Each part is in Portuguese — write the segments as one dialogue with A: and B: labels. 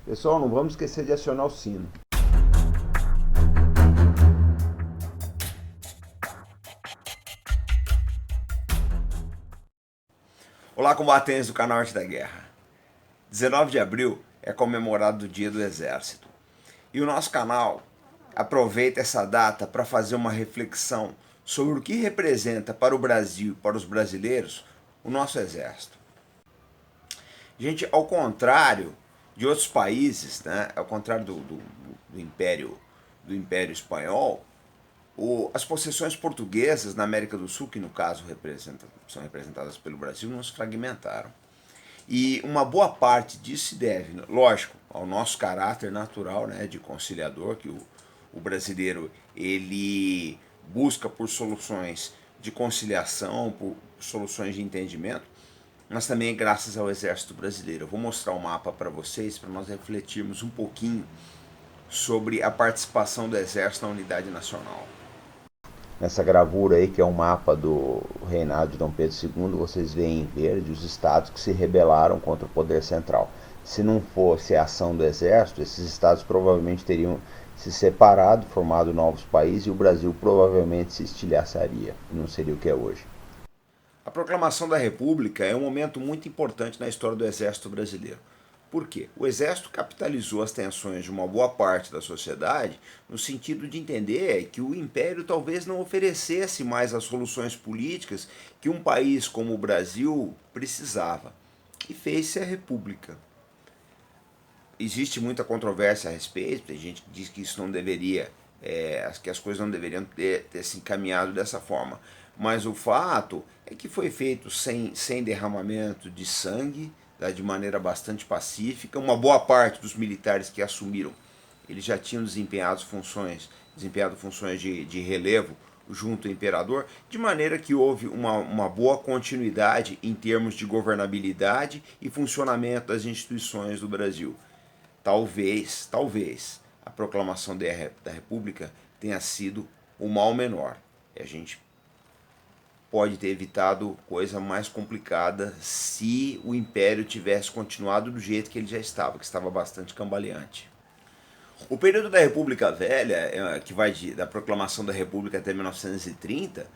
A: Pessoal, não vamos esquecer de acionar o sino.
B: Olá, combatentes do canal Arte da Guerra. 19 de abril é comemorado o Dia do Exército. E o nosso canal aproveita essa data para fazer uma reflexão sobre o que representa para o Brasil e para os brasileiros o nosso Exército. Gente, ao contrário de outros países, né, ao contrário do Império Espanhol, as possessões portuguesas na América do Sul, que no caso são representadas pelo Brasil, não se fragmentaram. E uma boa parte disso se deve, lógico, ao nosso caráter natural, né, de conciliador, que o brasileiro ele busca por soluções de conciliação, por soluções de entendimento, mas também graças ao Exército Brasileiro. Eu vou mostrar um mapa para vocês, para nós refletirmos um pouquinho sobre a participação do Exército na unidade nacional.
A: Nessa gravura aí, que é um mapa do reinado de Dom Pedro II, vocês veem em verde os estados que se rebelaram contra o poder central. Se não fosse a ação do exército, esses estados provavelmente teriam se separado, formado novos países, e o Brasil provavelmente se estilhaçaria, e não seria o que é hoje.
B: A proclamação da República é um momento muito importante na história do Exército Brasileiro. Por quê? O Exército capitalizou as tensões de uma boa parte da sociedade no sentido de entender que o Império talvez não oferecesse mais as soluções políticas que um país como o Brasil precisava. E fez-se a República. Existe muita controvérsia a respeito, tem gente que diz que isso não deveria, que as coisas não deveriam ter se encaminhado dessa forma. Mas o fato é que foi feito sem derramamento de sangue, de maneira bastante pacífica. Uma boa parte dos militares que assumiram, eles já tinham desempenhado funções de relevo junto ao imperador, de maneira que houve uma boa continuidade em termos de governabilidade e funcionamento das instituições do Brasil. Talvez a proclamação da República tenha sido o mal menor. A gente pode ter evitado coisa mais complicada se o Império tivesse continuado do jeito que ele já estava, que estava bastante cambaleante. O período da República Velha, que vai da proclamação da República até 1930,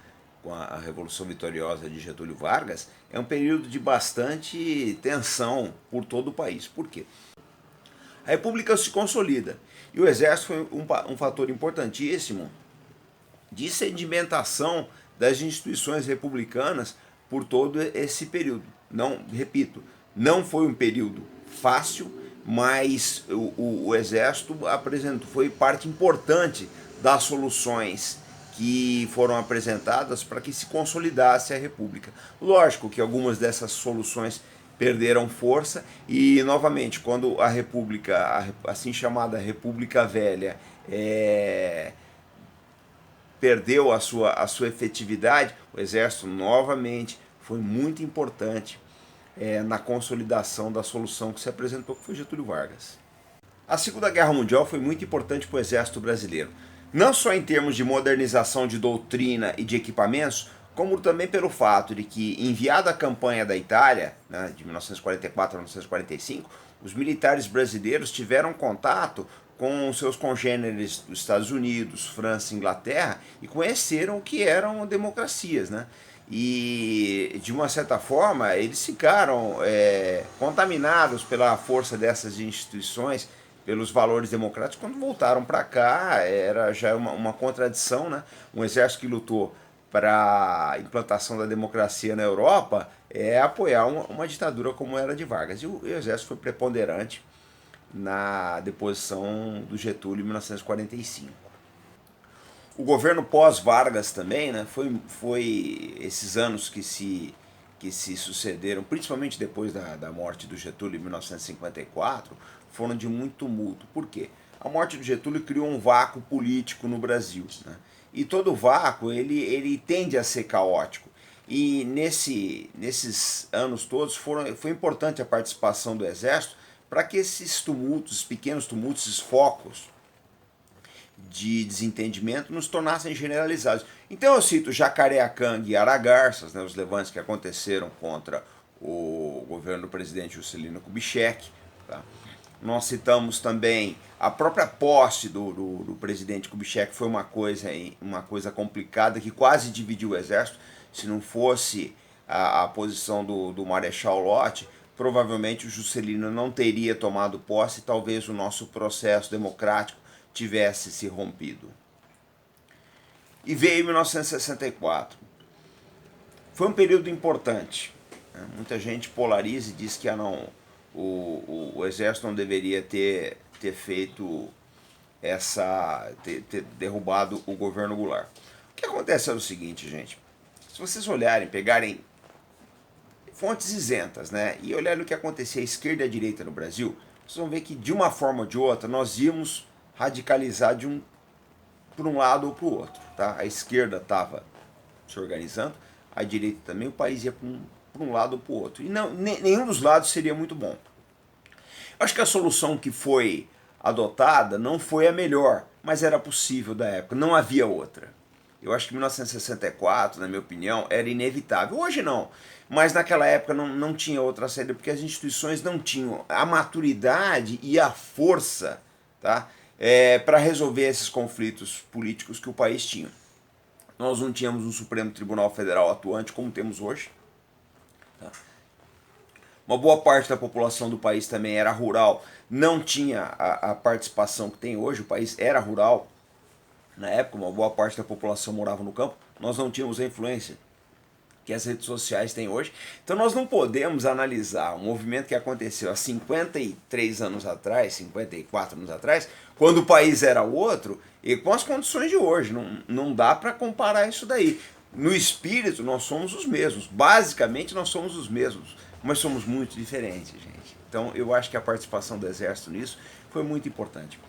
B: com a Revolução Vitoriosa de Getúlio Vargas, é um período de bastante tensão por todo o país. Por quê? A República se consolida e o Exército foi um fator importantíssimo de sedimentação das instituições republicanas por todo esse período. Não, repito, não foi um período fácil, mas o Exército foi parte importante das soluções que foram apresentadas para que se consolidasse a República. Lógico que algumas dessas soluções perderam força e, novamente, quando a República, a assim chamada República Velha, perdeu a sua efetividade, o Exército novamente foi muito importante na consolidação da solução que se apresentou, que foi Getúlio Vargas. A Segunda Guerra Mundial foi muito importante para o Exército Brasileiro, não só em termos de modernização de doutrina e de equipamentos, como também pelo fato de que, enviada a campanha da Itália, né, de 1944 a 1945, os militares brasileiros tiveram contato com seus congêneres dos Estados Unidos, França e Inglaterra e conheceram o que eram democracias, né? E, de uma certa forma, eles ficaram contaminados pela força dessas instituições, pelos valores democráticos. Quando voltaram para cá, era já uma contradição, né? Um exército que lutou para a implantação da democracia na Europa apoiar uma ditadura como era de Vargas. E o exército foi preponderante na deposição do Getúlio em 1945. O governo pós-Vargas também, né, foi esses anos que se sucederam, principalmente depois da morte do Getúlio em 1954, foram de muito tumulto. Por quê? A morte do Getúlio criou um vácuo político no Brasil, né? E todo vácuo ele tende a ser caótico. E nesses anos todos foi importante a participação do Exército para que esses tumultos, pequenos tumultos, esses focos de desentendimento nos tornassem generalizados. Então eu cito Jacareacanga e Aragarças, né, os levantes que aconteceram contra o governo do presidente Juscelino Kubitschek, tá? Nós citamos também a própria posse do presidente Kubitschek, foi uma coisa complicada que quase dividiu o exército. Se não fosse a posição do Marechal Lott, provavelmente o Juscelino não teria tomado posse e talvez o nosso processo democrático tivesse se rompido. E veio 1964. Foi um período importante. Muita gente polariza e diz que o exército não deveria ter feito ter derrubado o governo Goulart. O que acontece é o seguinte, gente. Se vocês olharem, pegarem fontes isentas, né, e olharem o que acontecia à esquerda e à direita no Brasil, vocês vão ver que de uma forma ou de outra nós íamos radicalizar por um lado ou para o outro. Tá? A esquerda estava se organizando, a direita também, o país ia para um lado ou para o outro. E nenhum dos lados seria muito bom. Acho que a solução que foi adotada não foi a melhor, mas era possível da época, não havia outra. Eu acho que 1964, na minha opinião, era inevitável. Hoje não, mas naquela época não tinha outra saída, porque as instituições não tinham a maturidade e a força, tá, para resolver esses conflitos políticos que o país tinha. Nós não tínhamos um Supremo Tribunal Federal atuante como temos hoje. Tá? Uma boa parte da população do país também era rural, não tinha a participação que tem hoje, o país era rural. Na época, uma boa parte da população morava no campo, nós não tínhamos a influência que as redes sociais têm hoje. Então nós não podemos analisar um movimento que aconteceu há 53 anos atrás, 54 anos atrás, quando o país era outro, e com as condições de hoje. Não dá para comparar isso daí. No espírito nós somos os mesmos, basicamente nós somos os mesmos, mas somos muito diferentes, gente. Então eu acho que a participação do Exército nisso foi muito importante.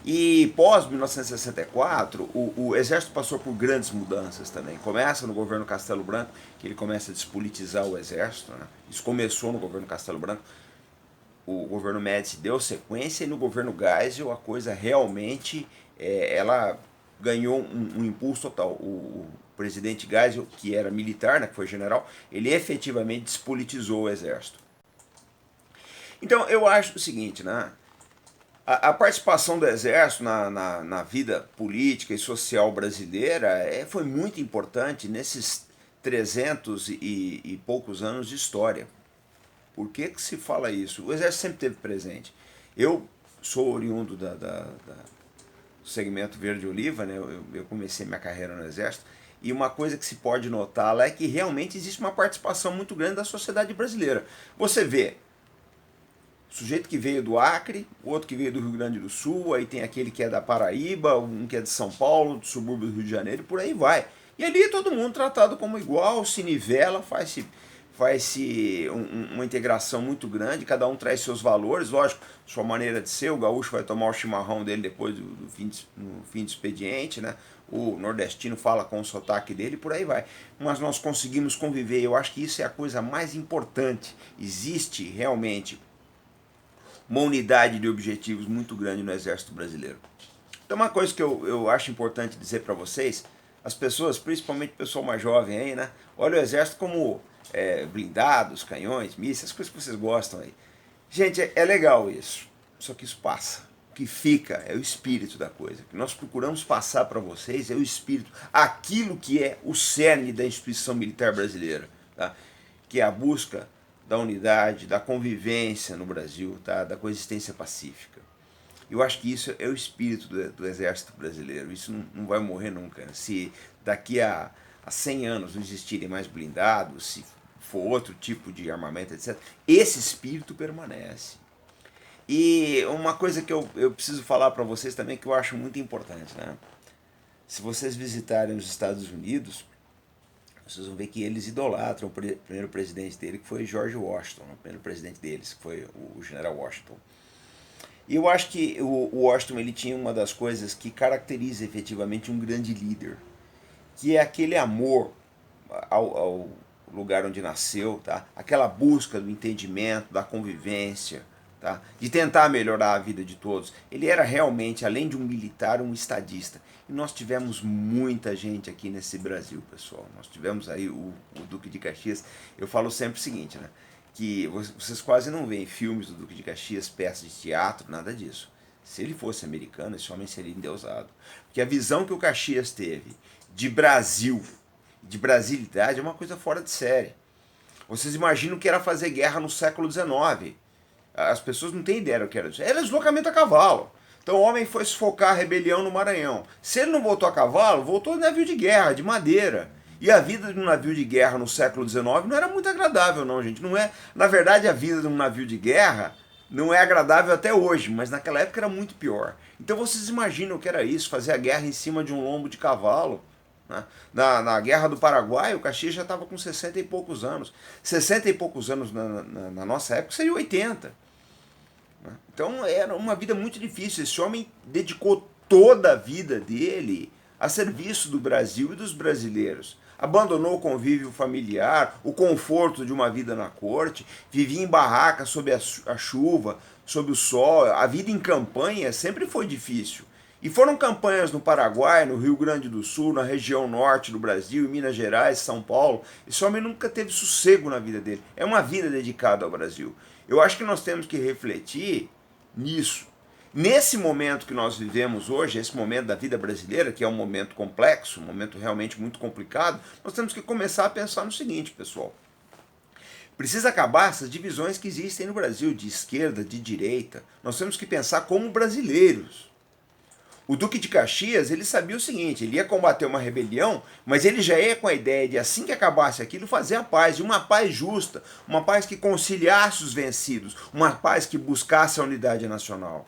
B: E pós 1964, o Exército passou por grandes mudanças também. Começa no governo Castelo Branco, que ele começa a despolitizar o Exército. Né? Isso começou no governo Castelo Branco. O governo Médici deu sequência e no governo Geisel a coisa realmente ela ganhou um impulso total. O presidente Geisel, que era militar, né, que foi general, ele efetivamente despolitizou o Exército. Então eu acho o seguinte, né? A participação do Exército na vida política e social brasileira foi muito importante nesses 300 e poucos anos de história. Por que se fala isso? O Exército sempre esteve presente. Eu sou oriundo do segmento verde-oliva, né? Eu comecei minha carreira no Exército, e uma coisa que se pode notar lá é que realmente existe uma participação muito grande da sociedade brasileira. Você vê sujeito que veio do Acre, outro que veio do Rio Grande do Sul, aí tem aquele que é da Paraíba, um que é de São Paulo, do subúrbio do Rio de Janeiro, por aí vai. E ali todo mundo tratado como igual, se nivela, faz-se uma integração muito grande, cada um traz seus valores, lógico, sua maneira de ser, o gaúcho vai tomar o chimarrão dele depois no fim do expediente, né? O nordestino fala com o sotaque dele, por aí vai. Mas nós conseguimos conviver, eu acho que isso é a coisa mais importante. Existe realmente uma unidade de objetivos muito grande no Exército Brasileiro. Então uma coisa que eu acho importante dizer para vocês, as pessoas, principalmente o pessoal mais jovem aí, né, olha o Exército como blindados, canhões, mísseis, as coisas que vocês gostam aí. Gente, é legal isso, só que isso passa. O que fica é o espírito da coisa. O que nós procuramos passar para vocês é o espírito, aquilo que é o cerne da instituição militar brasileira, tá? Que é a busca da unidade, da convivência no Brasil, tá? Da coexistência pacífica. Eu acho que isso é o espírito do Exército Brasileiro, isso não vai morrer nunca. Se daqui a 100 anos não existirem mais blindados, se for outro tipo de armamento, etc., esse espírito permanece. E uma coisa que eu preciso falar para vocês também, que eu acho muito importante, né? Se vocês visitarem os Estados Unidos, vocês vão ver que eles idolatram o primeiro presidente dele, que foi George Washington, o primeiro presidente deles, que foi o general Washington. E eu acho que o Washington ele tinha uma das coisas que caracteriza efetivamente um grande líder, que é aquele amor ao lugar onde nasceu, tá? Aquela busca do entendimento, da convivência, tá? De tentar melhorar a vida de todos. Ele era realmente, além de um militar, um estadista. E nós tivemos muita gente aqui nesse Brasil, pessoal. Nós tivemos aí o Duque de Caxias. Eu falo sempre o seguinte, né? que vocês quase não veem filmes do Duque de Caxias, peças de teatro, nada disso. Se ele fosse americano, esse homem seria endeusado. Porque a visão que o Caxias teve de Brasil, de brasilidade, é uma coisa fora de série. Vocês imaginam o que era fazer guerra no século XIX. As pessoas não têm ideia do que era isso. Era deslocamento a cavalo. Então o homem foi sufocar a rebelião no Maranhão. Se ele não voltou a cavalo, voltou no navio de guerra, de madeira. E a vida de um navio de guerra no século XIX não era muito agradável, não, gente. Não é, na verdade, a vida de um navio de guerra não é agradável até hoje, mas naquela época era muito pior. Então vocês imaginam o que era isso, fazer a guerra em cima de um lombo de cavalo. Né? Na Guerra do Paraguai, o Caxias já estava com 60 e poucos anos. 60 e poucos anos na nossa época seria 80. Né? Então era uma vida muito difícil. Esse homem dedicou toda a vida dele a serviço do Brasil e dos brasileiros. Abandonou o convívio familiar, o conforto de uma vida na corte, vivia em barraca sob a chuva, sob o sol. A vida em campanha sempre foi difícil. E foram campanhas no Paraguai, no Rio Grande do Sul, na região norte do Brasil, em Minas Gerais, São Paulo. Esse homem nunca teve sossego na vida dele. É uma vida dedicada ao Brasil. Eu acho que nós temos que refletir nisso. Nesse momento que nós vivemos hoje, esse momento da vida brasileira, que é um momento complexo, um momento realmente muito complicado, nós temos que começar a pensar no seguinte, pessoal. Precisa acabar essas divisões que existem no Brasil, de esquerda, de direita. Nós temos que pensar como brasileiros. O Duque de Caxias, ele sabia o seguinte, ele ia combater uma rebelião, mas ele já ia com a ideia de, assim que acabasse aquilo, fazer a paz, e uma paz justa, uma paz que conciliasse os vencidos, uma paz que buscasse a unidade nacional.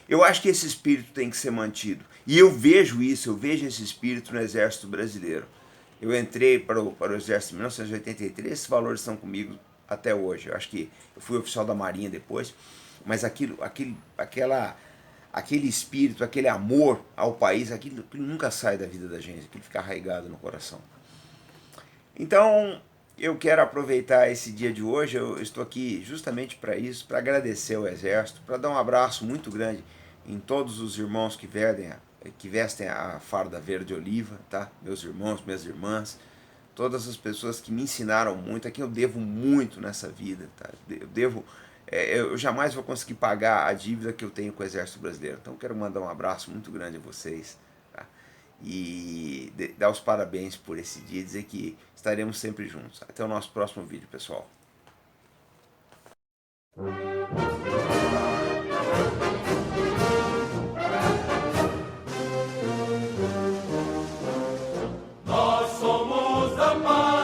B: Eu acho que esse espírito tem que ser mantido. E eu vejo isso, eu vejo esse espírito no Exército Brasileiro. Eu entrei para o Exército em 1983, esses valores estão comigo até hoje. Eu acho que eu fui oficial da Marinha depois, mas aquele espírito, aquele amor ao país, aquilo nunca sai da vida da gente, aquilo fica arraigado no coração. Então, eu quero aproveitar esse dia de hoje, eu estou aqui justamente para isso, para agradecer ao Exército, para dar um abraço muito grande em todos os irmãos que vestem a farda verde oliva, tá? Meus irmãos, minhas irmãs, todas as pessoas que me ensinaram muito, a quem eu devo muito nessa vida, tá? Eu jamais vou conseguir pagar a dívida que eu tenho com o Exército Brasileiro. Então eu quero mandar um abraço muito grande a vocês, tá? E dar os parabéns por esse dia, dizer que estaremos sempre juntos. Até o nosso próximo vídeo, pessoal.
C: Nós somos da paz.